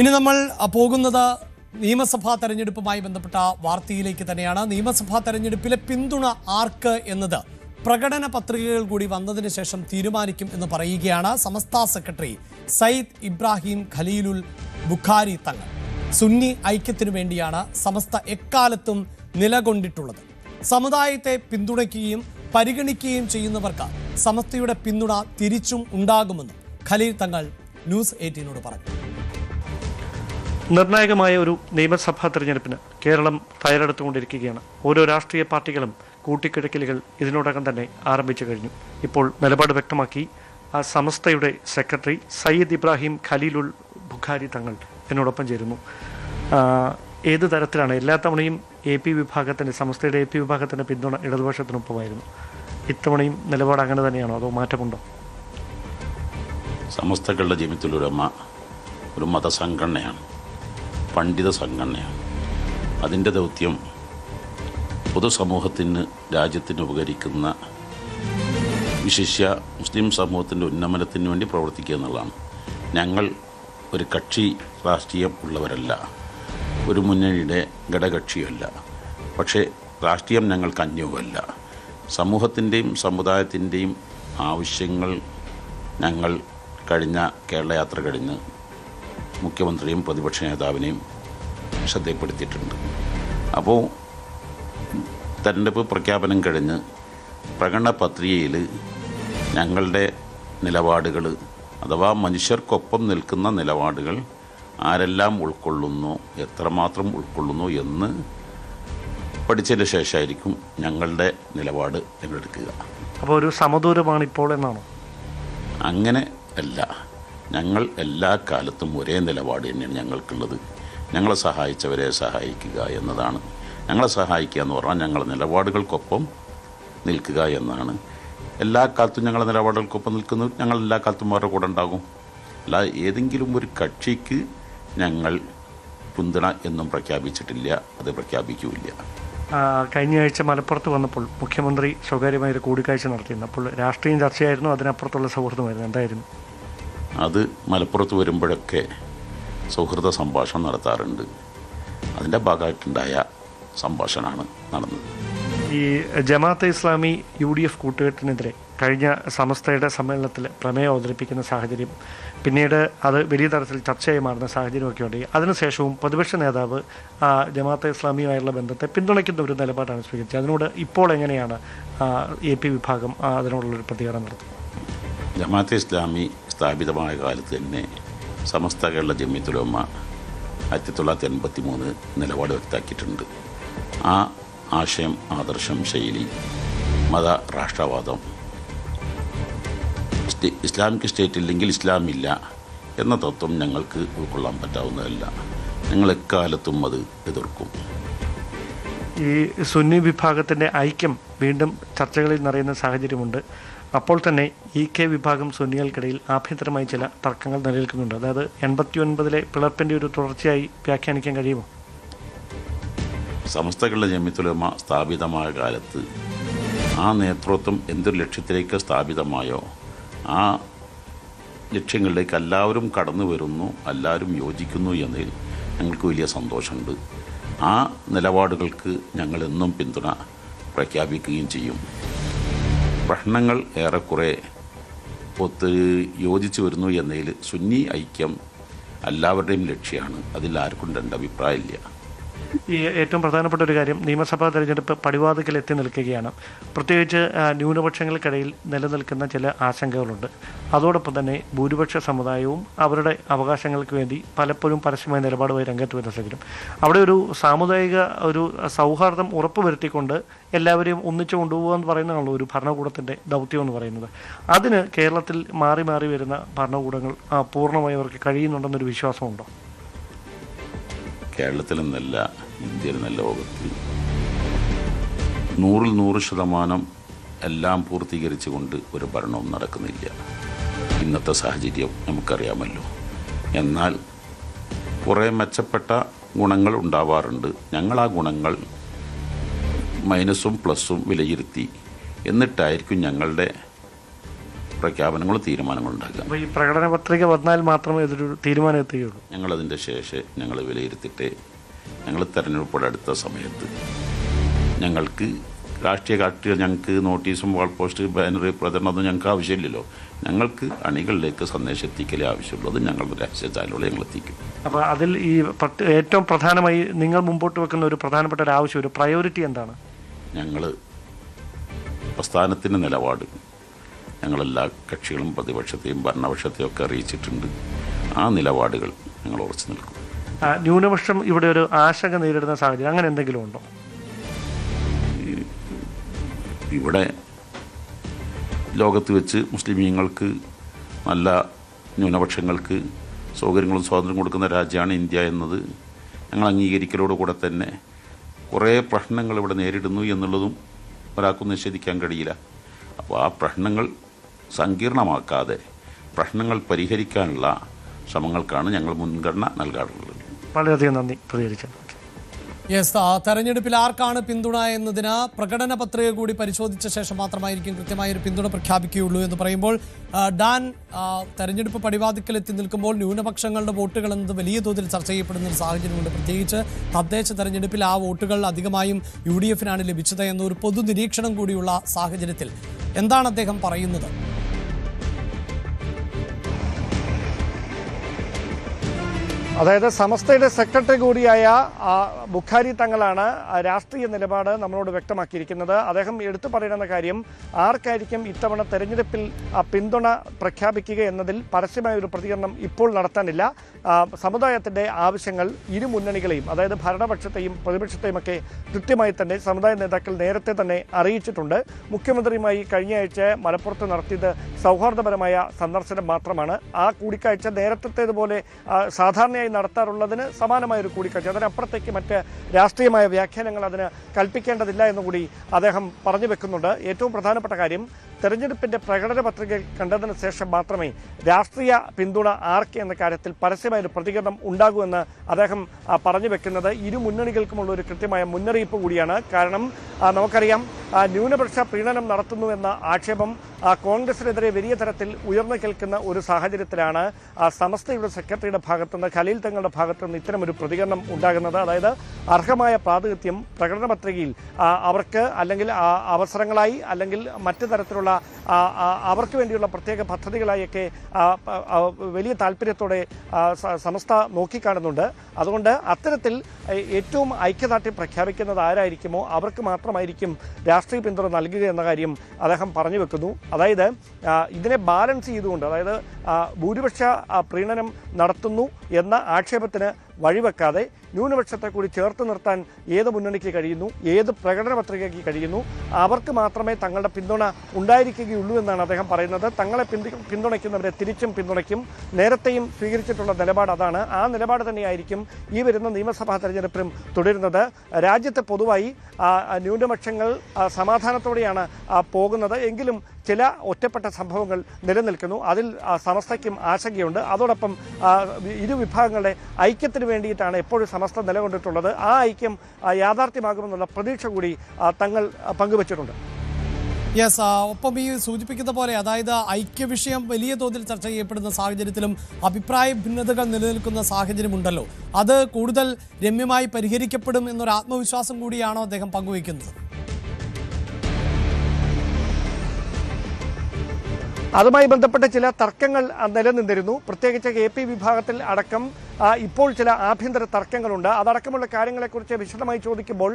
ഇനി നമ്മൾ പോകുന്നത് നിയമസഭാ തെരഞ്ഞെടുപ്പുമായി ബന്ധപ്പെട്ട വാർത്തയിലേക്ക് തന്നെയാണ്. നിയമസഭാ തെരഞ്ഞെടുപ്പിലെ പിന്തുണ ആർക്ക് എന്നത് പ്രകടന പത്രികകൾ കൂടി വന്നതിന് ശേഷം തീരുമാനിക്കും എന്ന് പറയുകയാണ് സമസ്ത സെക്രട്ടറി സയ്യിദ് ഇബ്രാഹിം ഖലീലുൽ ബുഖാരി തങ്ങൾ. സുന്നി ഐക്യത്തിനു വേണ്ടിയാണ് സമസ്ത എക്കാലത്തും നിലകൊണ്ടിട്ടുള്ളത്. സമുദായത്തെ പിന്തുണയ്ക്കുകയും പരിഗണിക്കുകയും ചെയ്യുന്നവർക്ക് സമസ്തയുടെ പിന്തുണ തിരിച്ചും ഉണ്ടാകുമെന്നും ഖലീൽ തങ്ങൾ ന്യൂസ് 18 പറഞ്ഞു. നിർണായകമായ ഒരു നിയമസഭാ തെരഞ്ഞെടുപ്പിന് കേരളം തയ്യാറെടുത്തുകൊണ്ടിരിക്കുകയാണ്. ഓരോ രാഷ്ട്രീയ പാർട്ടികളും കൂട്ടിക്കിഴക്കലുകൾ ഇതിനോടകം തന്നെ ആരംഭിച്ചു കഴിഞ്ഞു. ഇപ്പോൾ നിലപാട് വ്യക്തമാക്കി സമസ്തയുടെ സെക്രട്ടറി സയ്യിദ് ഇബ്രാഹിം ഖലീലുൽ ബുഖാരി തങ്ങൾ എന്നോടൊപ്പം ചേരുന്നു. ഏത് തരത്തിലാണ് എല്ലാ തവണയും സമസ്തയുടെ AP വിഭാഗത്തിൻ്റെ പിന്തുണ ഇടതുപക്ഷത്തിനൊപ്പമായിരുന്നു. ഇത്തവണയും നിലപാട് അങ്ങനെ തന്നെയാണോ, അതോ മാറ്റമുണ്ടോ? സമസ്തകളുടെ ജമിയത്തുൽ ഒരു മതസംഘടനയാണ്, പണ്ഡിത സംഘടനയാണ്. അതിൻ്റെ ദൗത്യം പൊതുസമൂഹത്തിന്, രാജ്യത്തിന് ഉപകരിക്കുന്ന, വിശിഷ്യ മുസ്ലിം സമൂഹത്തിൻ്റെ ഉന്നമനത്തിന് വേണ്ടി പ്രവർത്തിക്കുക എന്നുള്ളതാണ്. ഞങ്ങൾ ഒരു കക്ഷി രാഷ്ട്രീയം ഉള്ളവരല്ല, ഒരു മുന്നണിയുടെ ഘടകക്ഷിയല്ല. പക്ഷേ രാഷ്ട്രീയം ഞങ്ങൾക്ക് അന്യവുമല്ല. സമൂഹത്തിൻ്റെയും സമുദായത്തിൻ്റെയും ആവശ്യങ്ങൾ ഞങ്ങൾ കഴിഞ്ഞ കേരള യാത്ര കഴിഞ്ഞ് മുഖ്യമന്ത്രിയും പ്രതിപക്ഷ നേതാവിനെയും ശ്രദ്ധപ്പെടുത്തിയിട്ടുണ്ട്. അപ്പോൾ തെരഞ്ഞെടുപ്പ് പ്രഖ്യാപനം കഴിഞ്ഞ് പ്രകടന പത്രികയിൽ ഞങ്ങളുടെ നിലപാടുകൾ, അഥവാ മനുഷ്യർക്കൊപ്പം നിൽക്കുന്ന നിലപാടുകൾ ആരെല്ലാം ഉൾക്കൊള്ളുന്നു, എത്രമാത്രം ഉൾക്കൊള്ളുന്നു എന്ന് പഠിച്ചതിന് ശേഷമായിരിക്കും ഞങ്ങളുടെ നിലപാട് എടുക്കുക. അപ്പോൾ ഒരു സമദൂരമാണ് ഇപ്പോൾ എന്നാണോ? അങ്ങനെ അല്ല. ഞങ്ങൾ എല്ലാ കാലത്തും ഒരേ നിലപാട് തന്നെയാണ് ഞങ്ങൾക്കുള്ളത്. ഞങ്ങളെ സഹായിച്ചവരെ സഹായിക്കുക എന്നതാണ്. ഞങ്ങളെ സഹായിക്കുക എന്ന് പറഞ്ഞാൽ ഞങ്ങളുടെ നിലപാടുകൾക്കൊപ്പം നിൽക്കുക എന്നാണ്. എല്ലാ കാലത്തും ഞങ്ങളുടെ നിലപാടുകൾക്കൊപ്പം നിൽക്കുന്നത്, ഞങ്ങൾ എല്ലാ കാലത്തും അവരുടെ കൂടെ ഉണ്ടാകും. അല്ലാതെ ഏതെങ്കിലും ഒരു കക്ഷിക്ക് ഞങ്ങൾ പിന്തുണ എന്നും പ്രഖ്യാപിച്ചിട്ടില്ല, അത് പ്രഖ്യാപിക്കില്ല. കഴിഞ്ഞ ആഴ്ച മലപ്പുറത്ത് വന്നപ്പോൾ മുഖ്യമന്ത്രി സ്വകാര്യമായൊരു കൂടിക്കാഴ്ച നടത്തിയിരുന്നു. അപ്പോൾ രാഷ്ട്രീയം ചർച്ചയായിരുന്നു, അതിനപ്പുറത്തുള്ള സൗഹൃദമായിരുന്നു. എന്തായിരുന്നു അത്? മലപ്പുറത്ത് വരുമ്പോഴൊക്കെ സൗഹൃദ സംഭാഷണം നടത്താറുണ്ട്. അതിൻ്റെ ഭാഗമായിട്ടുണ്ടായ സംഭാഷണമാണ് നടന്നത്. ഈ ജമാഅത്തെ ഇസ്ലാമി UDF കൂട്ടുകെട്ടിനെതിരെ കഴിഞ്ഞ സമസ്തയുടെ സമ്മേളനത്തിൽ പ്രമേയം അവതരിപ്പിക്കുന്ന സാഹചര്യം, പിന്നീട് അത് വലിയ തരത്തിൽ ചർച്ചയായി മാറുന്ന സാഹചര്യമൊക്കെ ഉണ്ട്. അതിനുശേഷവും പ്രതിപക്ഷ നേതാവ് ജമാഅത്തെ ഇസ്ലാമിയുമായുള്ള ബന്ധത്തെ പിന്തുണയ്ക്കുന്ന ഒരു നിലപാടാണ് സ്വീകരിച്ചത്. അതിനോട് ഇപ്പോൾ എങ്ങനെയാണ് AP വിഭാഗം അതിനോടുള്ളൊരു പ്രതികരണം നടത്തുന്നത്? ജമാഅത്തെ ഇസ്ലാമി സ്ഥാപിതമായ കാലത്ത് തന്നെ സമസ്ത കേരള ജമിയത്തുൽ ഉലമ 1983 നിലപാട് വ്യക്തമാക്കിയിട്ടുണ്ട്. ആ ആശയം, ആദർശം, ശൈലി, മത രാഷ്ട്രവാദം, ഇസ്ലാമിക് സ്റ്റേറ്റ് ഇല്ലെങ്കിൽ ഇസ്ലാം ഇല്ല എന്ന തത്വം ഞങ്ങൾക്ക് ഉൾക്കൊള്ളാൻ പറ്റാവുന്നതല്ല. ഞങ്ങൾ എക്കാലത്തും അത് എതിർക്കും. ഈ സുന്നി വിഭാഗത്തിൻ്റെ ഐക്യം വീണ്ടും ചർച്ചകളിൽ നിറയുന്ന സാഹചര്യമുണ്ട്. അപ്പോൾ തന്നെ EK വിഭാഗം സുന്നികൾക്കിടയിൽ ആഭ്യന്തരമായി ചില തർക്കങ്ങൾ നിലനിൽക്കുന്നുണ്ട്. അതായത് 89 പിളർപ്പിൻ്റെ ഒരു തുടർച്ചയായി വ്യാഖ്യാനിക്കാൻ കഴിയുമോ? സമസ്തകളുടെ ജമിയത്തുൽ ഉലമ സ്ഥാപിതമായ കാലത്ത് ആ നേതൃത്വം എന്തൊരു ലക്ഷ്യത്തിലേക്ക് സ്ഥാപിതമായോ ആ ലക്ഷ്യങ്ങളിലേക്ക് എല്ലാവരും കടന്നു വരുന്നു, എല്ലാവരും യോജിക്കുന്നു എന്നതിൽ ഞങ്ങൾക്ക് വലിയ സന്തോഷമുണ്ട്. ആ നിലപാടുകൾക്ക് ഞങ്ങളെന്നും പിന്തുണ പ്രഖ്യാപിക്കുകയും ചെയ്യും. പ്രശ്നങ്ങൾ ഏറെക്കുറെ യോജിച്ചു വരുന്നു എന്നതിൽ സുന്നി ഐക്യം എല്ലാവരുടെയും ലക്ഷ്യമാണ്. അതിൽ ആർക്കും രണ്ട് അഭിപ്രായമില്ല. ഈ ഏറ്റവും പ്രധാനപ്പെട്ട ഒരു കാര്യം, നിയമസഭാ തെരഞ്ഞെടുപ്പ് പടിവാതിക്കൽ എത്തി നിൽക്കുകയാണ്. പ്രത്യേകിച്ച് ന്യൂനപക്ഷങ്ങൾക്കിടയിൽ നിലനിൽക്കുന്ന ചില ആശങ്കകളുണ്ട്. അതോടൊപ്പം തന്നെ ഭൂരിപക്ഷ സമുദായവും അവരുടെ അവകാശങ്ങൾക്ക് വേണ്ടി പലപ്പോഴും പരസ്യമായ നിലപാടുമായി രംഗത്ത് വരുന്ന സാഹചര്യം. അവിടെ ഒരു സാമുദായിക ഒരു സൗഹാർദ്ദം ഉറപ്പുവരുത്തിക്കൊണ്ട് എല്ലാവരെയും ഒന്നിച്ചു കൊണ്ടുപോകുക എന്ന് പറയുന്നതാണല്ലോ ഒരു ഭരണകൂടത്തിൻ്റെ ദൗത്യം എന്ന് പറയുന്നത്. അതിന് കേരളത്തിൽ മാറി മാറി വരുന്ന ഭരണകൂടങ്ങൾ പൂർണ്ണമായി അവർക്ക് കഴിയുന്നുണ്ടെന്നൊരു വിശ്വാസമുണ്ടോ? കേരളത്തിൽ നിന്നല്ല, ഇന്ത്യയിൽ നിന്നല്ല, ലോകത്തിൽ 100% എല്ലാം പൂർത്തീകരിച്ചുകൊണ്ട് ഒരു ഭരണവും നടക്കുന്നില്ല. ഇന്നത്തെ സാഹചര്യം നമുക്കറിയാമല്ലോ. എന്നാൽ കുറേ മെച്ചപ്പെട്ട ഗുണങ്ങൾ ഉണ്ടാവാറുണ്ട്. ഞങ്ങൾ ആ ഗുണങ്ങൾ മൈനസും പ്ലസും വിലയിരുത്തി എന്നിട്ടായിരിക്കും ഞങ്ങളുടെ പ്രഖ്യാപനങ്ങളും തീരുമാനങ്ങളും ഉണ്ടാക്കുക. അപ്പോൾ ഈ പ്രകടന പത്രിക വന്നാൽ മാത്രമേ ഇതൊരു തീരുമാനം എത്തുകയുള്ളൂ. ഞങ്ങളതിൻ്റെ ശേഷം ഞങ്ങൾ വിലയിരുത്തിയിട്ട് ഞങ്ങൾ തെരഞ്ഞെടുപ്പോടെ അടുത്ത സമയത്ത് ഞങ്ങൾക്ക് രാഷ്ട്രീയ കക്ഷികൾ ഞങ്ങൾക്ക് നോട്ടീസും വാൾ പോസ്റ്റ് ബാനർ പ്രചരണമൊന്നും ഞങ്ങൾക്ക് ആവശ്യമില്ലല്ലോ. ഞങ്ങൾക്ക് അണികളിലേക്ക് സന്ദേശം എത്തിക്കലേ ആവശ്യമുള്ളത് ഞങ്ങളുടെ രാഷ്ട്രീയ ചാനലുകൾ ഞങ്ങൾ എത്തിക്കും. അപ്പോൾ അതിൽ ഈ ഏറ്റവും പ്രധാനമായി നിങ്ങൾ മുമ്പോട്ട് വെക്കുന്ന ഒരു പ്രധാനപ്പെട്ട ഒരു ആവശ്യം, ഒരു പ്രയോറിറ്റി എന്താണ്? ഞങ്ങൾ പ്രസ്ഥാനത്തിൻ്റെ നിലപാട് ഞങ്ങളെല്ലാ കക്ഷികളും പ്രതിപക്ഷത്തെയും ഭരണപക്ഷത്തെയും ഒക്കെ അറിയിച്ചിട്ടുണ്ട്. ആ നിലപാടുകൾ ഞങ്ങൾ ഉറച്ചു നിൽക്കും. ന്യൂനപക്ഷം ഇവിടെ ഒരു ആശങ്ക നേരിടുന്ന സാഹചര്യം അങ്ങനെ എന്തെങ്കിലും ഉണ്ടോ? ഇവിടെ ലോകത്ത് വെച്ച് മുസ്ലിമീങ്ങൾക്ക് നല്ല ന്യൂനപക്ഷങ്ങൾക്ക് സൗകര്യങ്ങളും സ്വാതന്ത്ര്യം കൊടുക്കുന്ന രാജ്യമാണ് ഇന്ത്യ എന്നത് ഞങ്ങൾ അംഗീകരിക്കലോടുകൂടെ തന്നെ കുറേ പ്രശ്നങ്ങൾ ഇവിടെ നേരിടുന്നു എന്നുള്ളതും ഒരാൾക്കും നിഷേധിക്കാൻ കഴിയില്ല. അപ്പോൾ ആ പ്രശ്നങ്ങൾ സങ്കീർണമാക്കാതെ പ്രശ്നങ്ങൾ പരിഹരിക്കാനുള്ള ശ്രമങ്ങൾക്കാണ് ഞങ്ങൾ മുൻഗണന നൽകാറുള്ളത്. വളരെയധികം നന്ദി പ്രതികരിച്ചത്. യെസ്, തെരഞ്ഞെടുപ്പിൽ ആർക്കാണ് പിന്തുണ എന്നതിന് പ്രകടന പത്രിക കൂടി പരിശോധിച്ച ശേഷം മാത്രമായിരിക്കും കൃത്യമായൊരു പിന്തുണ പ്രഖ്യാപിക്കുകയുള്ളൂ എന്ന് പറയുമ്പോൾ ഡാൻ, തെരഞ്ഞെടുപ്പ് പടിവാതിക്കൽ എത്തി നിൽക്കുമ്പോൾ ന്യൂനപക്ഷങ്ങളുടെ വോട്ടുകൾ എന്നത് വലിയ തോതിൽ ചർച്ച ചെയ്യപ്പെടുന്ന ഒരു സാഹചര്യമുണ്ട്. പ്രത്യേകിച്ച് തദ്ദേശ തെരഞ്ഞെടുപ്പിൽ ആ വോട്ടുകൾ അധികമായും UDF-നാണ് ലഭിച്ചത് എന്നൊരു പൊതു നിരീക്ഷണം കൂടിയുള്ള സാഹചര്യത്തിൽ എന്താണ് അദ്ദേഹം പറയുന്നത്? അതായത് സമസ്തയുടെ സെക്രട്ടറി കൂടിയായ ബുഖാരി തങ്ങളാണ് രാഷ്ട്രീയ നിലപാട് നമ്മളോട് വ്യക്തമാക്കിയിരിക്കുന്നത്. അദ്ദേഹം എടുത്തു പറയുന്ന കാര്യം, ആർക്കായിരിക്കും ഇത്തവണ തെരഞ്ഞെടുപ്പിൽ പിന്തുണ പ്രഖ്യാപിക്കുക എന്നതിൽ പരസ്യമായ ഒരു പ്രതികരണം ഇപ്പോൾ നടത്താനില്ല. സമുദായത്തിൻ്റെ ആവശ്യങ്ങൾ ഇരു മുന്നണികളെയും, അതായത് ഭരണപക്ഷത്തെയും പ്രതിപക്ഷത്തെയും ഒക്കെ കൃത്യമായി തന്നെ സമുദായ നേതാക്കൾ നേരത്തെ തന്നെ അറിയിച്ചിട്ടുണ്ട്. മുഖ്യമന്ത്രിയുമായി കഴിഞ്ഞ ആഴ്ച മലപ്പുറത്ത് നടത്തിയത് സൗഹാർദ്ദപരമായ സന്ദർശനം മാത്രമാണ്. ആ കൂടിക്കാഴ്ച നേരത്തേതുപോലെ സാധാരണയായി നടത്താറുള്ളതിന് സമാനമായ ഒരു കൂടിക്കാഴ്ച, അതിനപ്പുറത്തേക്ക് മറ്റ് രാഷ്ട്രീയമായ വ്യാഖ്യാനങ്ങൾ അതിന് കൽപ്പിക്കേണ്ടതില്ല എന്നുകൂടി അദ്ദേഹം പറഞ്ഞു വെക്കുന്നുണ്ട്. ഏറ്റവും പ്രധാനപ്പെട്ട കാര്യം, തെരഞ്ഞെടുപ്പിന്റെ പ്രകടന പത്രിക കണ്ടതിന് ശേഷം മാത്രമേ രാഷ്ട്രീയ പിന്തുണ ആർക്ക് എന്ന കാര്യത്തിൽ പരസ്യമായ ഒരു പ്രതികരണം ഉണ്ടാകൂ എന്ന് അദ്ദേഹം പറഞ്ഞു വെക്കുന്നത് ഇരു മുന്നണികൾക്കുമുള്ള ഒരു കൃത്യമായ മുന്നറിയിപ്പ് കൂടിയാണ്. കാരണം നമുക്കറിയാം, ന്യൂനപക്ഷ പ്രീണനം നടത്തുന്നു എന്ന ആക്ഷേപം കോൺഗ്രസിനെതിരെ വലിയ തരത്തിൽ ഉയർന്നു കേൾക്കുന്ന ഒരു സാഹചര്യത്തിലാണ് സമസ്തയുടെ സെക്രട്ടറിയുടെ ഭാഗത്തുനിന്ന്, ഖലീൽ തങ്ങളുടെ ഭാഗത്തുനിന്ന് ഇത്തരമൊരു പ്രതികരണം ഉണ്ടാകുന്നത്. അതായത് അർഹമായ പ്രാതിനിധ്യം പ്രകടന പത്രികയിൽ അവർക്ക് അല്ലെങ്കിൽ അവസരങ്ങളായി അല്ലെങ്കിൽ മറ്റു തരത്തിലുള്ള അവർക്ക് വേണ്ടിയുള്ള പ്രത്യേക പദ്ധതികളായൊക്കെ വലിയ താല്പര്യത്തോടെ സമസ്ത നോക്കിക്കാണുന്നുണ്ട്. അതുകൊണ്ട് അത്തരത്തിൽ ഏറ്റവും ഐക്യദാർഢ്യം പ്രഖ്യാപിക്കുന്നത് ആരായിരിക്കുമോ അവർക്ക് മാത്രമായിരിക്കും രാഷ്ട്രീയ പിന്തുണ നൽകുക എന്ന കാര്യം അദ്ദേഹം പറഞ്ഞു വെക്കുന്നു. അതായത് ഇതിനെ ബാലൻസ് ചെയ്തുകൊണ്ട്, അതായത് ഭൂരിപക്ഷ പ്രീണനം നടത്തുന്നു എന്ന ആക്ഷേപത്തിന് വഴിവെക്കാതെ ന്യൂനപക്ഷത്തെ കൂടി ചേർത്ത് നിർത്താൻ ഏത് മുന്നണിക്ക് കഴിയുന്നു, ഏത് പ്രകടന പത്രികയ്ക്ക് കഴിയുന്നു, അവർക്ക് മാത്രമേ തങ്ങളുടെ പിന്തുണ ഉണ്ടായിരിക്കുകയുള്ളൂ എന്നാണ് അദ്ദേഹം പറയുന്നത്. തങ്ങളെ പിന്തുണയ്ക്കുന്നവരെ തിരിച്ചും പിന്തുണയ്ക്കും. നേരത്തെയും സ്വീകരിച്ചിട്ടുള്ള നിലപാട് അതാണ്. ആ നിലപാട് തന്നെയായിരിക്കും ഈ വരുന്ന നിയമസഭാ തെരഞ്ഞെടുപ്പിലും തുടരുന്നത്. രാജ്യത്തെ പൊതുവായി ന്യൂനപക്ഷങ്ങൾ സമാധാനത്തോടെയാണ് പോകുന്നത്. എങ്കിലും ചില ഒറ്റപ്പെട്ട സംഭവങ്ങൾ നിലനിൽക്കുന്നു. അതിൽ സമസ്തയ്ക്കും ആശങ്കയുണ്ട്. അതോടൊപ്പം ഇരു വിഭാഗങ്ങളുടെ ഐക്യത്തിന് വേണ്ടിയിട്ടാണ് എപ്പോഴും സമസ്ത നിലകൊണ്ടിട്ടുള്ളത്. ആ ഐക്യം യാഥാർത്ഥ്യമാകുമെന്നുള്ള പ്രതീക്ഷ കൂടി തങ്ങൾ പങ്കുവച്ചിട്ടുണ്ട്. യെസ്, ഒപ്പം ഈ സൂചിപ്പിക്കുന്ന പോലെ, അതായത് ഐക്യ വിഷയം വലിയ തോതിൽ ചർച്ച ചെയ്യപ്പെടുന്ന സാഹചര്യത്തിലും അഭിപ്രായ ഭിന്നതകൾ നിലനിൽക്കുന്ന സാഹചര്യമുണ്ടല്ലോ, അത് കൂടുതൽ രമ്യമായി പരിഹരിക്കപ്പെടും എന്നൊരു ആത്മവിശ്വാസം കൂടിയാണോ അദ്ദേഹം പങ്കുവയ്ക്കുന്നത്? അതുമായി ബന്ധപ്പെട്ട് ചില തർക്കങ്ങൾ നിലനിന്നിരുന്നു. പ്രത്യേകിച്ച് AP വിഭാഗത്തിൽ അടക്കം ഇപ്പോൾ ചില ആഭ്യന്തര തർക്കങ്ങളുണ്ട്. അതടക്കമുള്ള കാര്യങ്ങളെക്കുറിച്ച് വിശദമായി ചോദിക്കുമ്പോൾ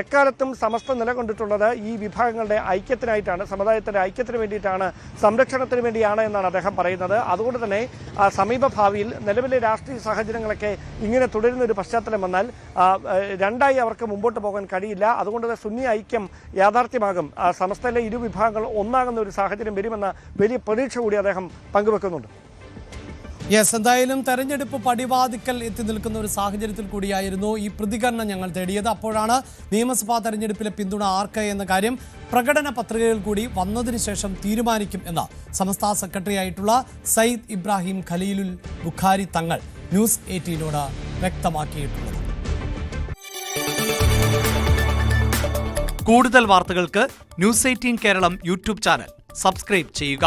എക്കാലത്തും സമസ്ത നിലകൊണ്ടിട്ടുള്ളത് ഈ വിഭാഗങ്ങളുടെ ഐക്യത്തിനായിട്ടാണ്, സമുദായത്തിൻ്റെ ഐക്യത്തിന് വേണ്ടിയിട്ടാണ്, സംരക്ഷണത്തിന് വേണ്ടിയാണ് എന്നാണ് അദ്ദേഹം പറയുന്നത്. അതുകൊണ്ട് തന്നെ സമീപ ഭാവിയിൽ നിലവിലെ രാഷ്ട്രീയ സാഹചര്യങ്ങളൊക്കെ ഇങ്ങനെ തുടരുന്ന ഒരു പശ്ചാത്തലം വന്നാൽ രണ്ടായി അവർക്ക് മുമ്പോട്ട് പോകാൻ കഴിയില്ല. അതുകൊണ്ട് തന്നെ സുന്നി ഐക്യം യാഥാർത്ഥ്യമാകും. സമസ്തയിലെ ഇരു വിഭാഗങ്ങൾ ഒന്നാകുന്ന ഒരു സാഹചര്യം വരുമെന്ന വലിയ പ്രതീക്ഷ കൂടി അദ്ദേഹം പങ്കുവെക്കുന്നുണ്ട്. യെസ്, എന്തായാലും തെരഞ്ഞെടുപ്പ് പടിവാതിക്കൽ എത്തി നിൽക്കുന്ന ഒരു സാഹചര്യത്തിൽ കൂടിയായിരുന്നു ഈ പ്രതികരണം ഞങ്ങൾ തേടിയത്. അപ്പോഴാണ് നിയമസഭാ തെരഞ്ഞെടുപ്പിലെ പിന്തുണ ആർക്ക് എന്ന കാര്യം പ്രകടന പത്രികകൾ കൂടി വന്നതിന് ശേഷം തീരുമാനിക്കും എന്ന സമസ്ത സെക്രട്ടറി ആയിട്ടുള്ള സയ്യിദ് ഇബ്രാഹിം ഖലീലുൽ ബുഖാരി തങ്ങൾ ന്യൂസ് 18നോട് വ്യക്തമാക്കിയിട്ടുള്ളത്. കൂടുതൽ വാർത്തകൾക്ക് news 18 Keralam YouTube channel subscribe ചെയ്യുക.